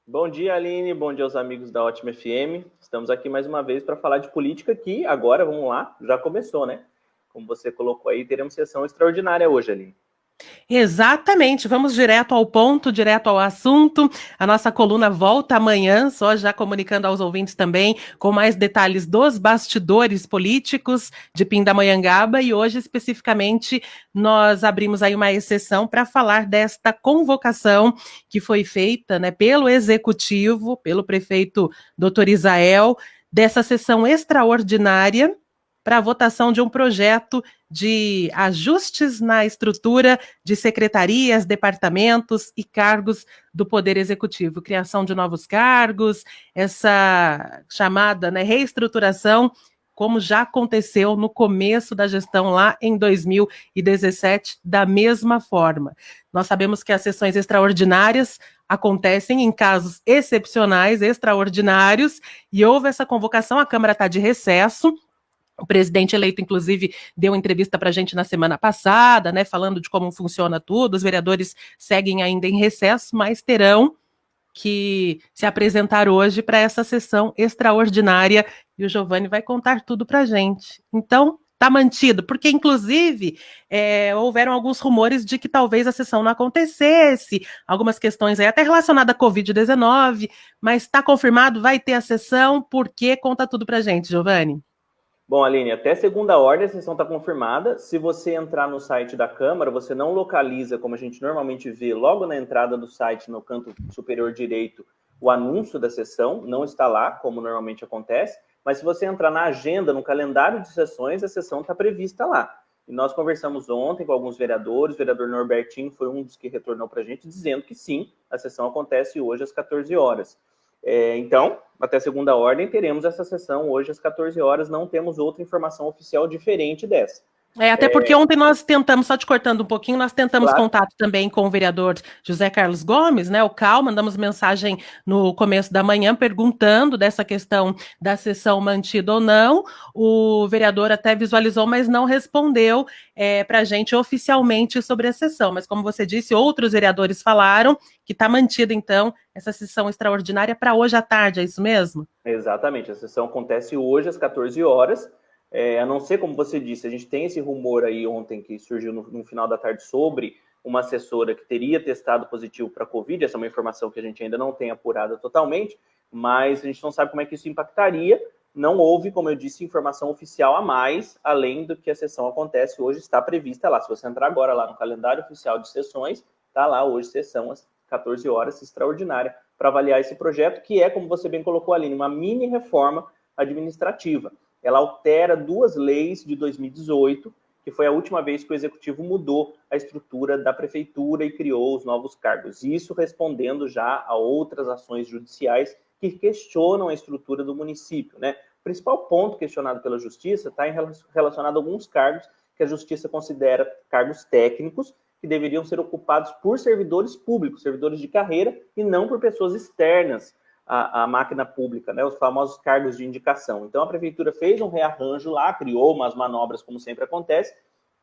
Bom dia, Aline. Bom dia aos amigos da Ótima FM. Estamos aqui mais uma vez para falar de política que agora, vamos lá, já começou, né? Como você colocou aí, teremos sessão extraordinária hoje, Aline. Exatamente, vamos direto ao ponto, direto ao assunto. A nossa coluna volta amanhã, só já comunicando aos ouvintes também, com mais detalhes dos bastidores políticos de Pindamonhangaba. E hoje, especificamente, nós abrimos aí uma exceção para falar desta convocação que foi feita, né, pelo Executivo, pelo prefeito Dr. Isael, dessa sessão extraordinária para a votação de um projeto de ajustes na estrutura de secretarias, departamentos e cargos do Poder Executivo, criação de novos cargos, essa chamada, né, reestruturação, como já aconteceu no começo da gestão lá em 2017, da mesma forma. Nós sabemos que as sessões extraordinárias acontecem em casos excepcionais, extraordinários, e houve essa convocação, a Câmara está de recesso. O presidente eleito, inclusive, deu entrevista para a gente na semana passada, né, falando de como funciona tudo. Os vereadores seguem ainda em recesso, mas terão que se apresentar hoje para essa sessão extraordinária e o Giovanni vai contar tudo para a gente. Então, está mantido, porque, inclusive, houveram alguns rumores de que talvez a sessão não acontecesse, algumas questões aí até relacionadas à Covid-19, mas está confirmado, vai ter a sessão, porque conta tudo para a gente, Giovanni. Bom, Aline, até segunda ordem a sessão está confirmada. Se você entrar no site da Câmara, você não localiza, como a gente normalmente vê, logo na entrada do site, no canto superior direito, o anúncio da sessão. Não está lá, como normalmente acontece. Mas se você entrar na agenda, no calendário de sessões, a sessão está prevista lá. E nós conversamos ontem com alguns vereadores, o vereador Norbertinho foi um dos que retornou para a gente, dizendo que sim, a sessão acontece hoje às 14 horas. Então, até segunda ordem, teremos essa sessão hoje às 14 horas, não temos outra informação oficial diferente dessa. Até porque ontem nós tentamos, só te cortando um pouquinho, nós tentamos Claro. contato também com o vereador José Carlos Gomes, né, o CAL, mandamos mensagem no começo da manhã perguntando dessa questão da sessão mantida ou não. O vereador até visualizou, mas não respondeu para a gente oficialmente sobre a sessão. Mas como você disse, outros vereadores falaram que está mantida, então, essa sessão extraordinária para hoje à tarde, é isso mesmo? Exatamente, a sessão acontece hoje às 14 horas, a não ser, como você disse, a gente tem esse rumor aí ontem que surgiu no final da tarde sobre uma assessora que teria testado positivo para a Covid, essa é uma informação que a gente ainda não tem apurada totalmente, mas a gente não sabe como é que isso impactaria, não houve, como eu disse, informação oficial a mais, além do que a sessão acontece hoje, está prevista lá. Se você entrar agora lá no calendário oficial de sessões, está lá hoje sessão às 14 horas, extraordinária, para avaliar esse projeto, que é, como você bem colocou, Aline, uma mini reforma administrativa. Ela altera duas leis de 2018, que foi a última vez que o Executivo mudou a estrutura da Prefeitura e criou os novos cargos. Isso respondendo já a outras ações judiciais que questionam a estrutura do município, né? O principal ponto questionado pela Justiça está relacionado a alguns cargos que a Justiça considera cargos técnicos, que deveriam ser ocupados por servidores públicos, servidores de carreira, e não por pessoas externas à máquina pública, né, os famosos cargos de indicação. Então, a Prefeitura fez um rearranjo lá, criou umas manobras, como sempre acontece,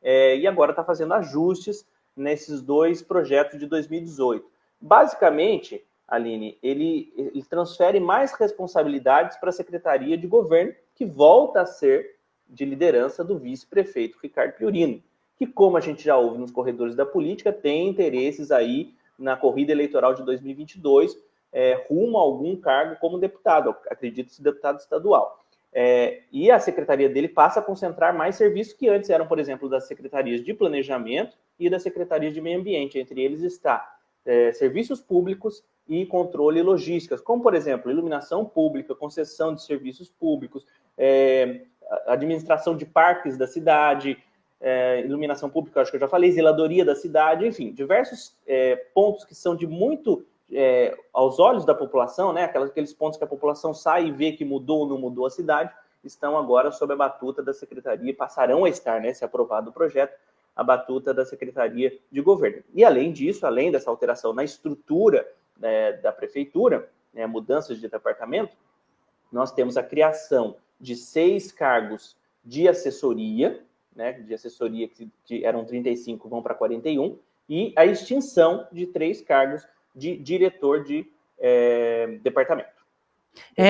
e agora está fazendo ajustes nesses dois projetos de 2018. Basicamente, Aline, ele transfere mais responsabilidades para a Secretaria de Governo, que volta a ser de liderança do vice-prefeito Ricardo Piorino, que, como a gente já ouve nos corredores da política, tem interesses aí na corrida eleitoral de 2022, rumo a algum cargo como deputado, acredito-se deputado estadual. E a secretaria dele passa a concentrar mais serviços que antes eram, por exemplo, das secretarias de planejamento e das secretarias de meio ambiente. Entre eles está serviços públicos e controle e logísticas, como, por exemplo, iluminação pública, concessão de serviços públicos, administração de parques da cidade, iluminação pública, acho que eu já falei, zeladoria da cidade, enfim, diversos pontos que são de muito aos olhos da população, né, aqueles pontos que a população sai e vê que mudou ou não mudou a cidade, estão agora sob a batuta da Secretaria, passarão a estar, né, se aprovado o projeto, a batuta da Secretaria de Governo. E além disso, além dessa alteração na estrutura da Prefeitura, né, mudanças de departamento, nós temos a criação de 6 cargos de assessoria, né, de assessoria que eram 35, vão para 41, e a extinção de 3 cargos de diretor de departamento.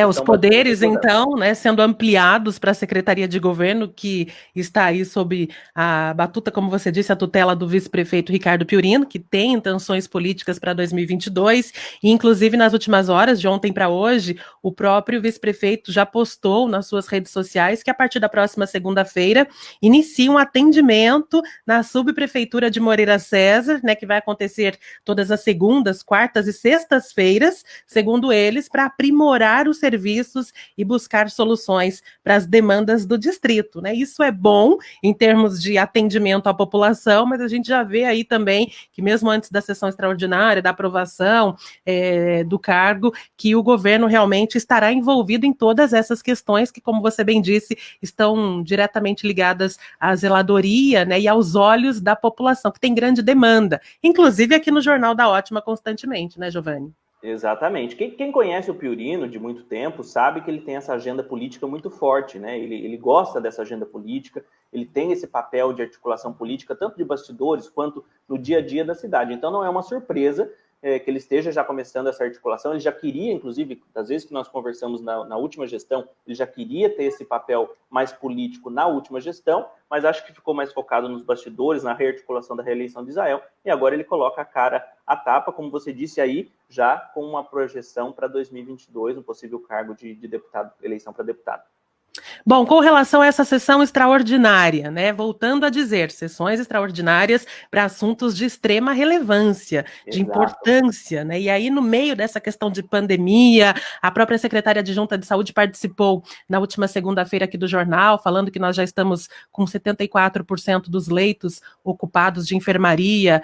Os poderes, então, né, sendo ampliados para a Secretaria de Governo, que está aí sob a batuta, como você disse, a tutela do vice-prefeito Ricardo Piurino, que tem intenções políticas para 2022, e inclusive nas últimas horas, de ontem para hoje, o próprio vice-prefeito já postou nas suas redes sociais que a partir da próxima segunda-feira inicia um atendimento na subprefeitura de Moreira César, né, que vai acontecer todas as segundas, quartas e sextas-feiras, segundo eles, para aprimorar os serviços e buscar soluções para as demandas do distrito, né? Isso é bom em termos de atendimento à população, mas a gente já vê aí também que mesmo antes da sessão extraordinária, da aprovação do cargo, que o governo realmente estará envolvido em todas essas questões que, como você bem disse, estão diretamente ligadas à zeladoria, né, e aos olhos da população, que tem grande demanda, inclusive aqui no Jornal da Ótima constantemente, né, Giovanni? Exatamente. Quem conhece o Piurino de muito tempo sabe que ele tem essa agenda política muito forte, né? Ele gosta dessa agenda política, ele tem esse papel de articulação política, tanto de bastidores quanto no dia a dia da cidade. Então não é uma surpresa que ele esteja já começando essa articulação. Ele já queria, inclusive, das vezes que nós conversamos na última gestão, ele já queria ter esse papel mais político na última gestão, mas acho que ficou mais focado nos bastidores, na rearticulação da reeleição de Israel, e agora ele coloca a cara à tapa, como você disse aí, já com uma projeção para 2022, um possível cargo de deputado, eleição para deputado. Bom, com relação a essa sessão extraordinária, né? Voltando a dizer, sessões extraordinárias para assuntos de extrema relevância, de importância, né? E aí, no meio dessa questão de pandemia, a própria secretária adjunta de saúde participou na última segunda-feira aqui do jornal, falando que nós já estamos com 74% dos leitos ocupados de enfermaria,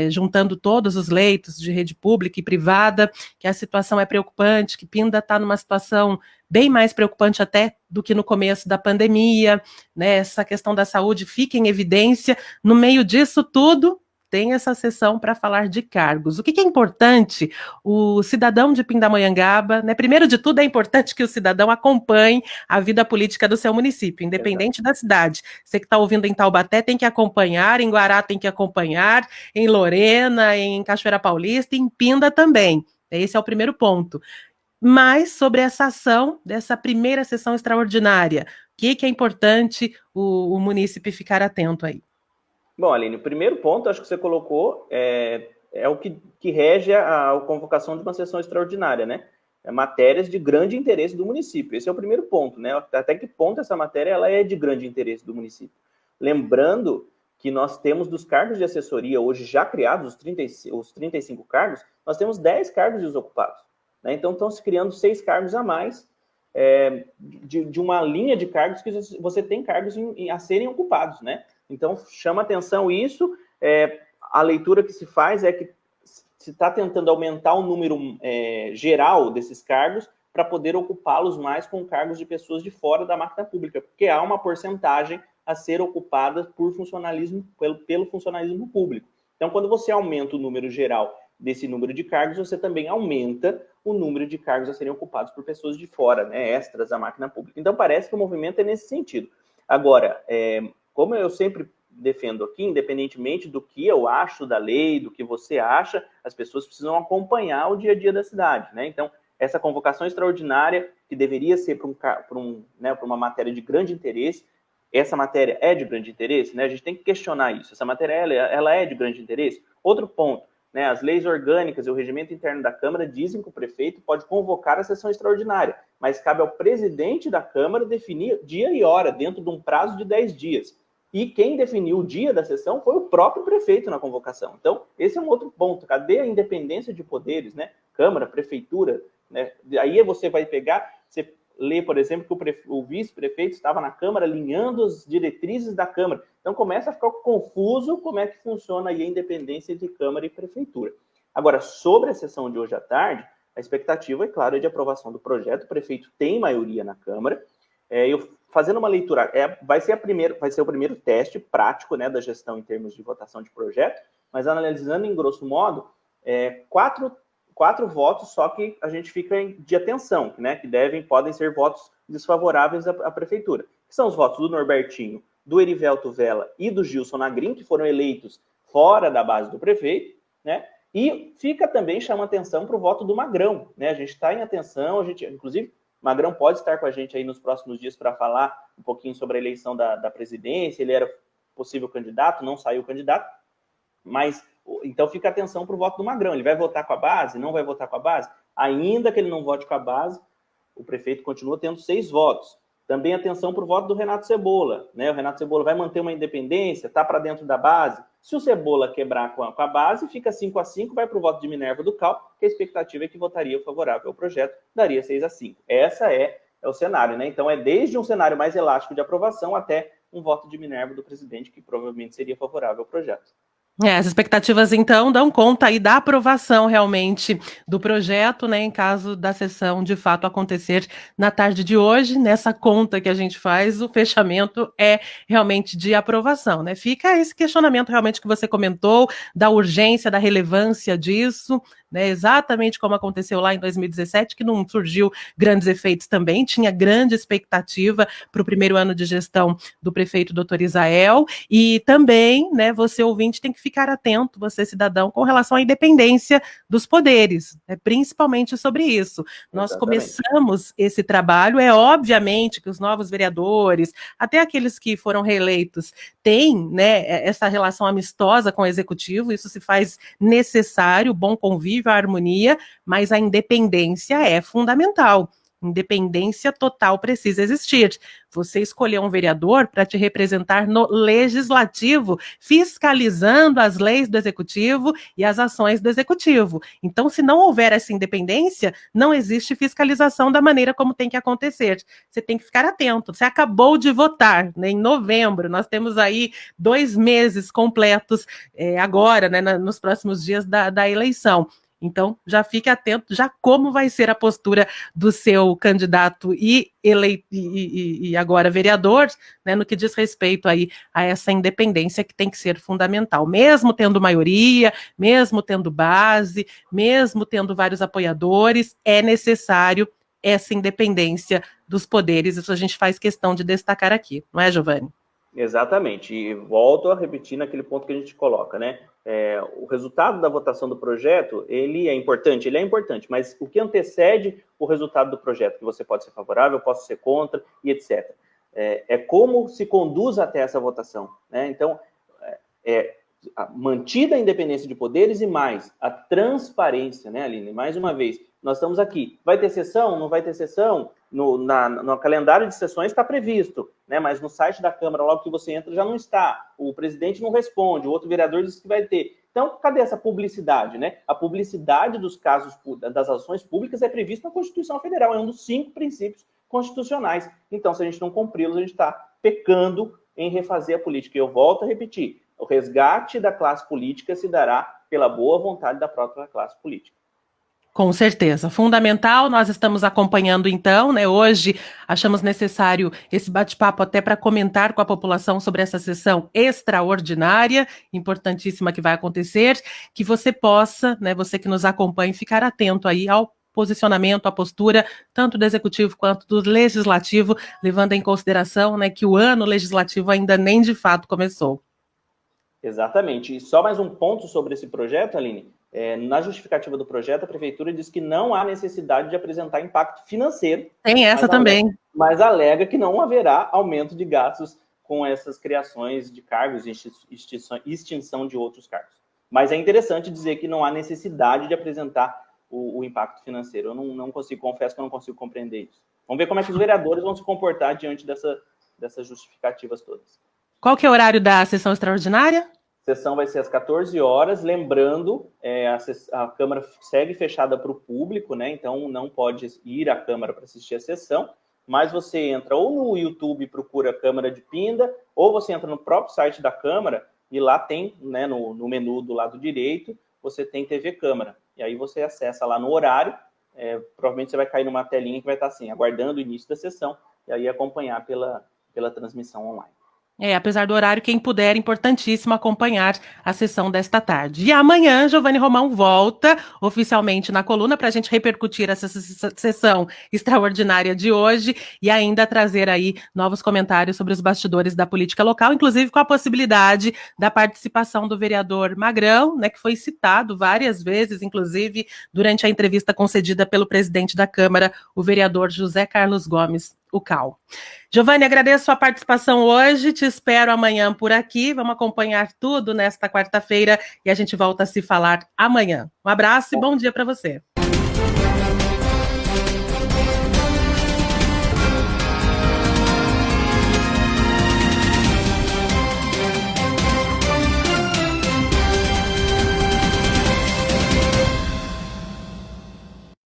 juntando todos os leitos de rede pública e privada, que a situação é preocupante, que Pinda está numa situação bem mais preocupante até do que no começo da pandemia, né? Essa questão da saúde fica em evidência. No meio disso tudo, tem essa sessão para falar de cargos. O que é importante? O cidadão de Pindamonhangaba, né? Primeiro de tudo, é importante que o cidadão acompanhe a vida política do seu município, independente da cidade. Você que está ouvindo em Taubaté tem que acompanhar, em Guará tem que acompanhar, em Lorena, em Cachoeira Paulista, em Pinda também. Esse é o primeiro ponto. Mas sobre essa ação, dessa primeira sessão extraordinária, o que é importante o munícipe ficar atento aí? Bom, Aline, o primeiro ponto, acho que você colocou, é o que rege a convocação de uma sessão extraordinária, né? Matérias de grande interesse do município. Esse é o primeiro ponto, né? Até que ponto essa matéria ela é de grande interesse do município. Lembrando que nós temos dos cargos de assessoria hoje já criados, os 35 cargos, nós temos 10 cargos desocupados. Né? Então, estão se criando 6 cargos a mais de uma linha de cargos que você tem cargos a serem ocupados, né? Então, chama atenção isso. A leitura que se faz é que se está tentando aumentar o número geral desses cargos para poder ocupá-los mais com cargos de pessoas de fora da máquina pública, porque há uma porcentagem a ser ocupada por funcionalismo, pelo funcionalismo público. Então, quando você aumenta o número geral desse número de cargos, você também aumenta o número de cargos a serem ocupados por pessoas de fora, né, extras da máquina pública. Então, parece que o movimento é nesse sentido. Agora, como eu sempre defendo aqui, independentemente do que eu acho da lei, do que você acha, as pessoas precisam acompanhar o dia a dia da cidade, né? Então, essa convocação extraordinária, que deveria ser para uma matéria de grande interesse, essa matéria é de grande interesse, né? A gente tem que questionar isso. Essa matéria, ela é de grande interesse? Outro ponto, né? As leis orgânicas e o regimento interno da Câmara dizem que o prefeito pode convocar a sessão extraordinária, mas cabe ao presidente da Câmara definir dia e hora, dentro de um prazo de 10 dias. E quem definiu o dia da sessão foi o próprio prefeito na convocação. Então, esse é um outro ponto. Cadê a independência de poderes, né? Câmara, prefeitura, né? Aí você vai pegar, você lê, por exemplo, que o vice-prefeito estava na Câmara alinhando as diretrizes da Câmara. Então, começa a ficar confuso como é que funciona aí a independência entre Câmara e prefeitura. Agora, sobre a sessão de hoje à tarde, a expectativa, é claro, é de aprovação do projeto. O prefeito tem maioria na Câmara. Eu fazendo uma leitura, vai ser o primeiro teste prático, né, da gestão em termos de votação de projeto, mas analisando em grosso modo, quatro votos, só que a gente fica de atenção, né, que podem ser votos desfavoráveis à prefeitura, que são os votos do Norbertinho, do Erivelto Vela e do Gilson Nagrin, que foram eleitos fora da base do prefeito, né, E fica também, chama atenção para o voto do Magrão, né? A gente está em atenção, inclusive, Magrão pode estar com a gente aí nos próximos dias para falar um pouquinho sobre a eleição da presidência. Ele era possível candidato, não saiu candidato, mas então fica atenção para o voto do Magrão. Ele vai votar com a base? Não vai votar com a base? Ainda que ele não vote com a base, o prefeito continua tendo 6 votos. Também atenção para o voto do Renato Cebola, né? O Renato Cebola vai manter uma independência, está para dentro da base. Se o Cebola quebrar com a base, fica 5-5, vai para o voto de Minerva do Cal, que a expectativa é que votaria favorável ao projeto, daria 6-5. Essa é o cenário, né? Então é desde um cenário mais elástico de aprovação até um voto de Minerva do presidente, que provavelmente seria favorável ao projeto. As expectativas, então, dão conta aí da aprovação realmente do projeto, né, em caso da sessão de fato acontecer na tarde de hoje. Nessa conta que a gente faz, o fechamento é realmente de aprovação, né? Fica esse questionamento realmente que você comentou, da urgência, da relevância disso, né? Exatamente como aconteceu lá em 2017, que não surgiu grandes efeitos também, tinha grande expectativa para o primeiro ano de gestão do prefeito Dr. Isael, e também, né, você ouvinte tem que ficar atento, você cidadão, com relação à independência dos poderes, né, principalmente sobre isso. Nós começamos esse trabalho, é obviamente que os novos vereadores, até aqueles que foram reeleitos, têm, né, essa relação amistosa com o executivo, isso se faz necessário, bom convívio, a harmonia, mas a independência é fundamental. Independência total precisa existir. Você escolheu um vereador para te representar no legislativo, fiscalizando as leis do executivo e as ações do executivo. Então, se não houver essa independência, não existe fiscalização da maneira como tem que acontecer. Você tem que ficar atento. Você acabou de votar, né, em novembro. Nós temos aí 2 meses completos agora, né, nos próximos dias da eleição. Então, já fique atento já como vai ser a postura do seu candidato e agora vereador, né, no que diz respeito aí a essa independência que tem que ser fundamental. Mesmo tendo maioria, mesmo tendo base, mesmo tendo vários apoiadores, é necessário essa independência dos poderes. Isso a gente faz questão de destacar aqui, não é, Giovanni? Exatamente, e volto a repetir naquele ponto que a gente coloca, né? O resultado da votação do projeto, ele é importante, mas o que antecede o resultado do projeto, que você pode ser favorável, posso ser contra, e etc. É como se conduz até essa votação, né? Então, mantida a independência de poderes e mais, a transparência, né, Aline? Mais uma vez, nós estamos aqui. Vai ter sessão? Não vai ter sessão? No calendário de sessões está previsto, né? Mas no site da Câmara, logo que você entra, já não está. O presidente não responde, o outro vereador disse que vai ter. Então, cadê essa publicidade, né? A publicidade dos casos, das ações públicas é prevista na Constituição Federal, é um dos 5 princípios constitucionais. Então, se a gente não cumpri-los, a gente está pecando em refazer a política. E eu volto a repetir, o resgate da classe política se dará pela boa vontade da própria classe política. Com certeza, fundamental. Nós estamos acompanhando então, né? Hoje achamos necessário esse bate-papo até para comentar com a população sobre essa sessão extraordinária, importantíssima que vai acontecer, que você possa, né, você que nos acompanha, ficar atento aí ao posicionamento, à postura, tanto do Executivo quanto do Legislativo, levando em consideração, né, que o ano legislativo ainda nem de fato começou. Exatamente. E só mais um ponto sobre esse projeto, Aline. Na justificativa do projeto, a Prefeitura diz que não há necessidade de apresentar impacto financeiro. Tem essa também. Mas alega que não haverá aumento de gastos com essas criações de cargos e extinção de outros cargos. Mas é interessante dizer que não há necessidade de apresentar o impacto financeiro. Eu não consigo, confesso que eu não consigo compreender isso. Vamos ver como é que os vereadores vão se comportar diante dessas justificativas todas. Qual que é o horário da sessão extraordinária? A sessão vai ser às 14 horas, lembrando, a Câmara segue fechada para o público, né? Então não pode ir à Câmara para assistir a sessão, mas você entra ou no YouTube e procura Câmara de Pinda, ou você entra no próprio site da Câmara e lá tem, né, no menu do lado direito, você tem TV Câmara. E aí você acessa lá no horário, provavelmente você vai cair numa telinha que vai estar assim, aguardando o início da sessão, e aí acompanhar pela transmissão online. Apesar do horário, quem puder, importantíssimo acompanhar a sessão desta tarde. E amanhã, Giovanni Romão volta oficialmente na coluna para a gente repercutir essa sessão extraordinária de hoje e ainda trazer aí novos comentários sobre os bastidores da política local, inclusive com a possibilidade da participação do vereador Magrão, né, que foi citado várias vezes, inclusive durante a entrevista concedida pelo presidente da Câmara, o vereador José Carlos Gomes, o Cal. Giovanni, agradeço a participação hoje, te espero amanhã por aqui, vamos acompanhar tudo nesta quarta-feira e a gente volta a se falar amanhã. Um abraço e bom dia para você.